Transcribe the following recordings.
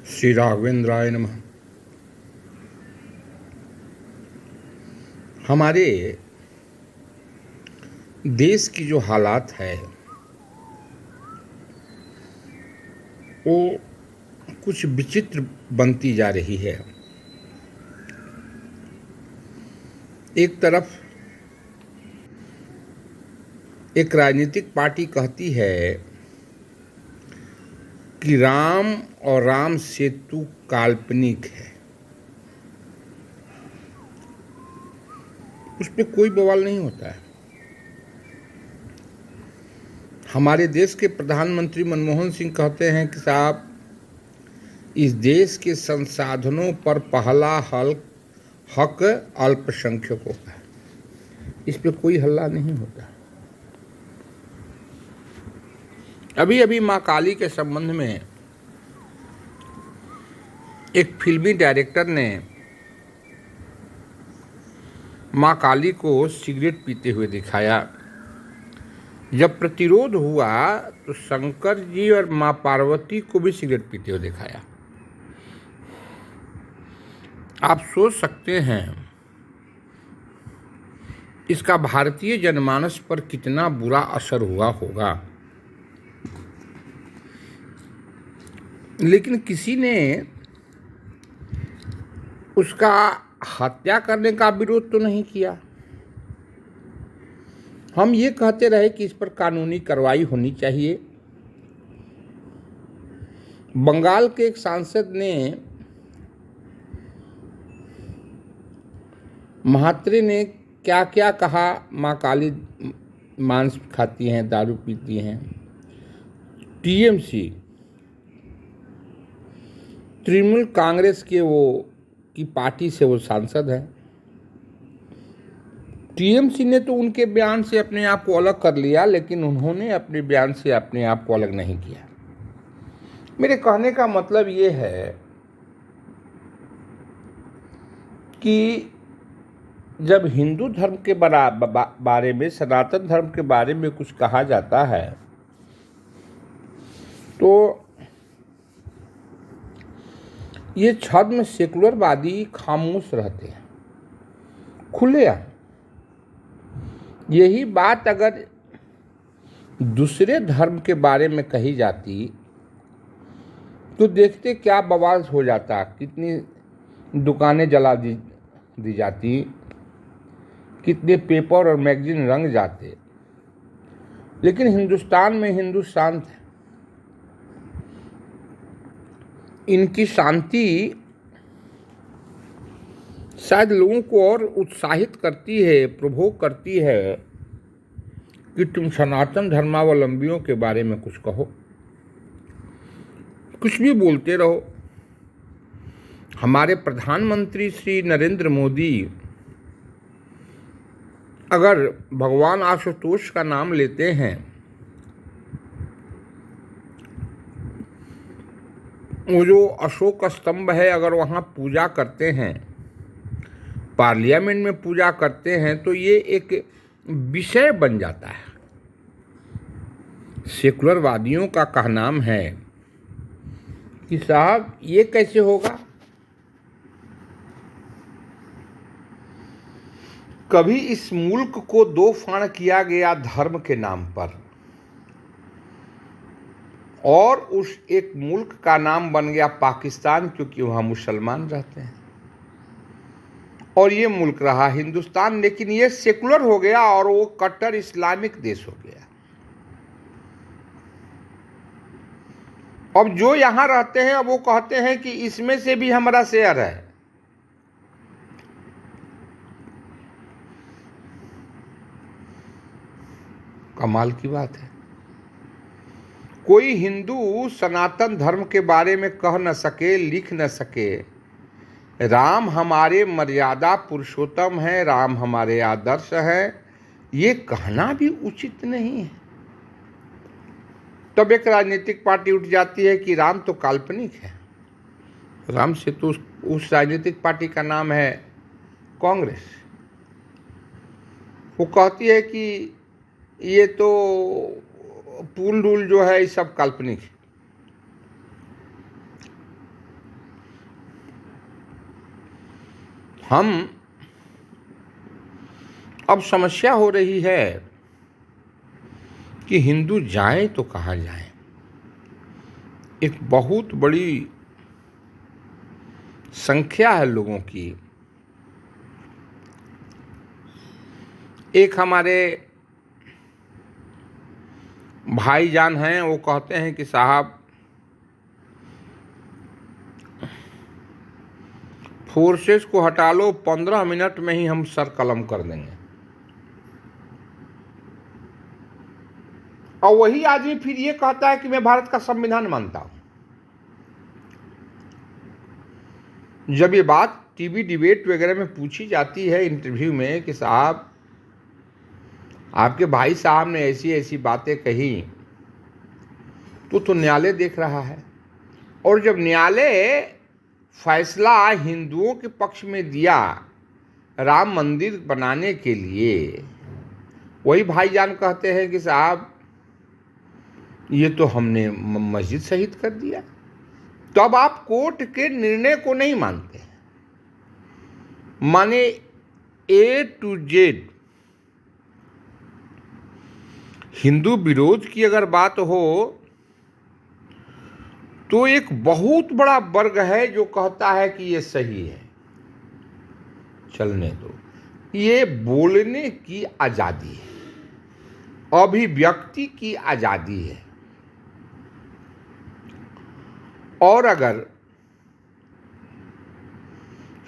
श्री राघवेंद्राय नमः। हमारे देश की जो हालात है वो कुछ विचित्र बनती जा रही है। एक तरफ एक राजनीतिक पार्टी कहती है कि राम और राम सेतु काल्पनिक है, उस पर कोई बवाल नहीं होता है। हमारे देश के प्रधानमंत्री मनमोहन सिंह कहते हैं कि साहब, इस देश के संसाधनों पर पहला हक अल्पसंख्यकों का है, इस पे कोई हल्ला नहीं होता। अभी अभी माँ काली के संबंध में एक फिल्मी डायरेक्टर ने माँ काली को सिगरेट पीते हुए दिखाया। जब प्रतिरोध हुआ तो शंकर जी और माँ पार्वती को भी सिगरेट पीते हुए दिखाया। आप सोच सकते हैं इसका भारतीय जनमानस पर कितना बुरा असर हुआ होगा। लेकिन किसी ने उसका हत्या करने का विरोध तो नहीं किया। हम ये कहते रहे कि इस पर कानूनी कार्रवाई होनी चाहिए। बंगाल के एक सांसद ने महात्रे ने क्या क्या कहा, माँ काली मांस खाती हैं, दारू पीती हैं। टीएमसी तृणमूल कांग्रेस के की पार्टी से वो सांसद है। टीएमसी ने तो उनके बयान से अपने आप को अलग कर लिया, लेकिन उन्होंने अपने बयान से अपने आप को अलग नहीं किया। मेरे कहने का मतलब ये है कि जब हिंदू धर्म के बारे में, सनातन धर्म के बारे में कुछ कहा जाता है तो ये छद्म सेकुलरवादी खामोश रहते हैं, खुलेआम। यही बात अगर दूसरे धर्म के बारे में कही जाती तो देखते क्या बवाल हो जाता, कितनी दुकानें जला दी जाती, कितने पेपर और मैगजीन रंग जाते। लेकिन हिंदुस्तान में हिंदू शांत है। इनकी शांति शायद लोगों को और उत्साहित करती है, प्रभोग करती है कि तुम सनातन धर्मावलंबियों के बारे में कुछ कहो, कुछ भी बोलते रहो। हमारे प्रधानमंत्री श्री नरेंद्र मोदी अगर भगवान आशुतोष का नाम लेते हैं, वो जो अशोक स्तंभ है, अगर वहाँ पूजा करते हैं, पार्लियामेंट में पूजा करते हैं, तो ये एक विषय बन जाता है। सेकुलरवादियों का कहनाम है कि साहब ये कैसे होगा। कभी इस मुल्क को दो फाड़ किया गया धर्म के नाम पर, और उस एक मुल्क का नाम बन गया पाकिस्तान, क्योंकि वहाँ मुसलमान रहते हैं, और ये मुल्क रहा हिंदुस्तान। लेकिन ये सेकुलर हो गया और वो कट्टर इस्लामिक देश हो गया। अब जो यहाँ रहते हैं वो कहते हैं कि इसमें से भी हमारा शेयर है। कमाल की बात है। कोई हिंदू सनातन धर्म के बारे में कह न सके, लिख न सके, राम हमारे मर्यादा पुरुषोत्तम है, राम हमारे आदर्श है, ये कहना भी उचित नहीं है। तब एक राजनीतिक पार्टी उठ जाती है कि राम तो काल्पनिक है। राम से तो उस राजनीतिक पार्टी का नाम है कांग्रेस। वो कहती है कि ये तो पुल डुल जो है ये सब काल्पनिक है। हम अब समस्या हो रही है कि हिंदू जाए तो कहाँ जाए। एक बहुत बड़ी संख्या है लोगों की। एक हमारे भाईजान हैं, वो कहते हैं कि साहब फोर्सेस को हटा लो, 15 मिनट में ही हम सर कलम कर देंगे। और वही आदमी फिर ये कहता है कि मैं भारत का संविधान मानता हूं। जब ये बात टीवी डिबेट वगैरह में पूछी जाती है इंटरव्यू में कि साहब आपके भाई साहब ने ऐसी ऐसी बातें कही, तो न्यायालय देख रहा है। और जब न्यायालय फैसला हिंदुओं के पक्ष में दिया राम मंदिर बनाने के लिए, वही भाईजान कहते हैं कि साहब ये तो हमने मस्जिद शहीद कर दिया। तब आप कोर्ट के निर्णय को नहीं मानते। माने A to Z हिंदू विरोध की अगर बात हो तो एक बहुत बड़ा वर्ग है जो कहता है कि ये सही है, चलने दो। ये बोलने की आजादी है, अभिव्यक्ति की आजादी है। और अगर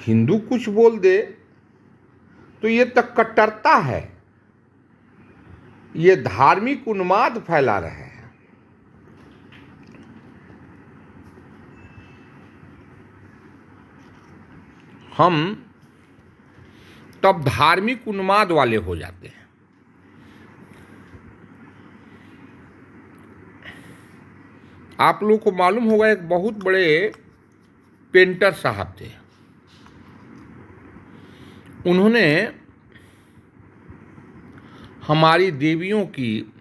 हिंदू कुछ बोल दे तो ये तक कट्टरता है, ये धार्मिक उन्माद फैला रहे हैं। हम तब धार्मिक उन्माद वाले हो जाते हैं। आप लोगों को मालूम होगा एक बहुत बड़े पेंटर साहब थे। उन्होंने हमारी देवियों की,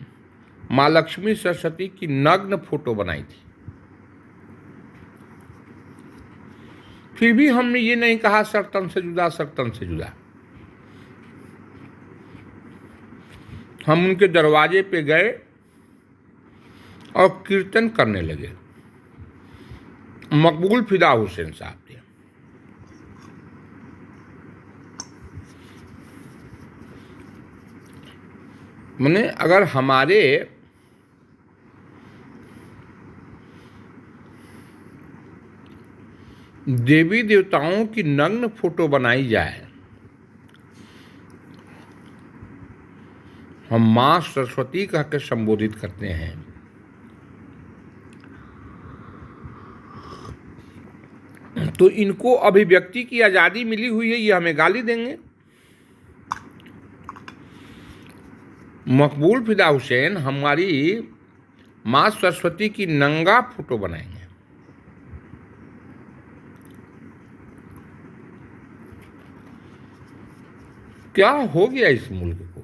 माँ लक्ष्मी सरस्वती की नग्न फोटो बनाई थी। फिर भी हमने ये नहीं कहा सर तन से जुदा, सर तन से जुदा। हम उनके दरवाजे पे गए और कीर्तन करने लगे। मकबूल फिदा हुसैन साहब थे। मैंने अगर हमारे देवी देवताओं की नग्न फोटो बनाई जाए, हम मां सरस्वती कह के संबोधित करते हैं, तो इनको अभिव्यक्ति की आजादी मिली हुई है, ये हमें गाली देंगे। मकबूल फिदा हुसैन हमारी मां सरस्वती की नंगा फोटो बनाएंगे। क्या हो गया इस मुल्क को?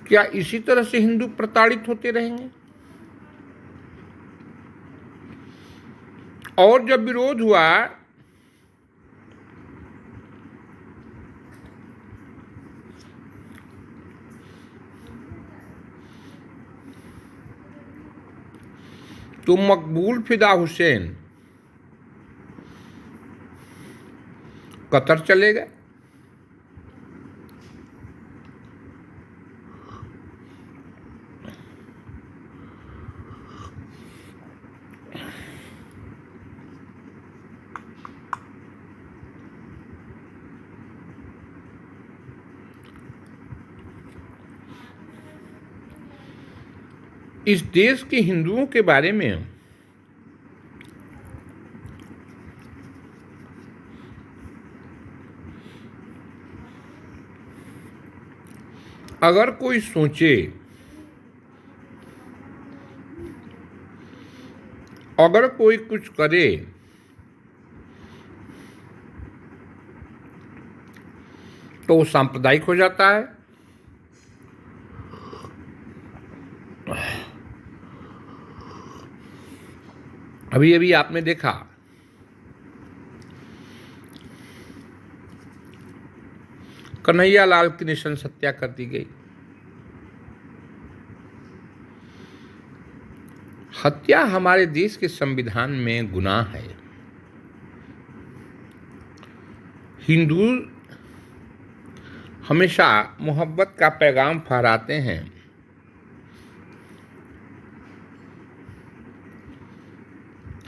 क्या इसी तरह से हिंदू प्रताड़ित होते रहेंगे? और जब विरोध हुआ तो मकबूल फिदा हुसैन कतर चले गए। इस देश के हिंदुओं के बारे में अगर कोई सोचे, अगर कोई कुछ करे, तो वो सांप्रदायिक हो जाता है। अभी अभी आपने देखा कन्हैया लाल की नृशंस हत्या कर दी गई। हत्या हमारे देश के संविधान में गुनाह है। हिंदू हमेशा मोहब्बत का पैगाम फहराते हैं।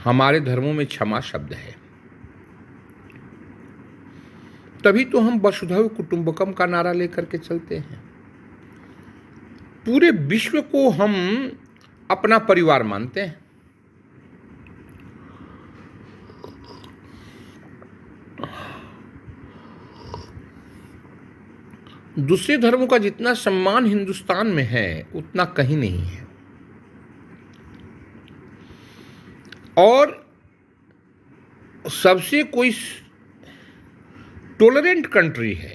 हमारे धर्मों में क्षमा शब्द है। तभी तो हम वसुधैव कुटुंबकम का नारा लेकर के चलते हैं। पूरे विश्व को हम अपना परिवार मानते हैं। दूसरे धर्मों का जितना सम्मान हिंदुस्तान में है उतना कहीं नहीं है। और सबसे कोई टॉलरेंट कंट्री है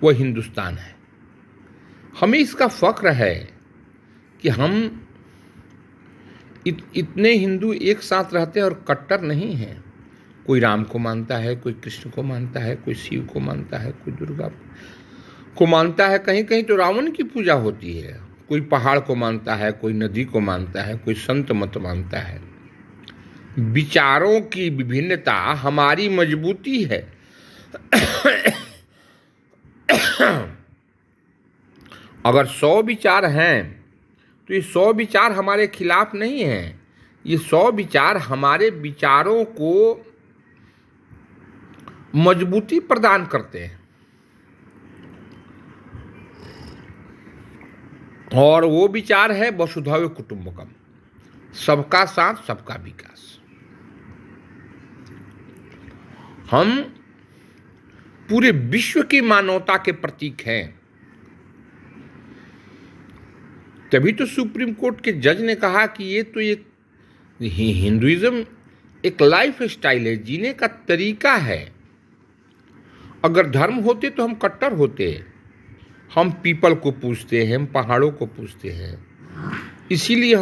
वो हिंदुस्तान है। हमें इसका फख्र है कि हम इतने हिंदू एक साथ रहते हैं और कट्टर नहीं हैं। कोई राम को मानता है, कोई कृष्ण को मानता है, कोई शिव को मानता है, कोई दुर्गा को मानता है, कहीं कहीं तो रावण की पूजा होती है। कोई पहाड़ को मानता है, कोई नदी को मानता है, कोई संत मत मानता है। विचारों की विभिन्नता हमारी मजबूती है। अगर 100 विचार हैं तो ये 100 विचार हमारे खिलाफ नहीं हैं। ये 100 विचार हमारे विचारों को मजबूती प्रदान करते हैं। और वो विचार है वसुधैव कुटुंबकम, सबका साथ सबका विकास। हम पूरे विश्व की मानवता के प्रतीक हैं। तभी तो सुप्रीम कोर्ट के जज ने कहा कि ये तो एक हिंदुइज्म एक लाइफ स्टाइल है, जीने का तरीका है। अगर धर्म होते तो हम कट्टर होते। हम पीपल को पूजते हैं, हम पहाड़ों को पूजते हैं, इसीलिए हम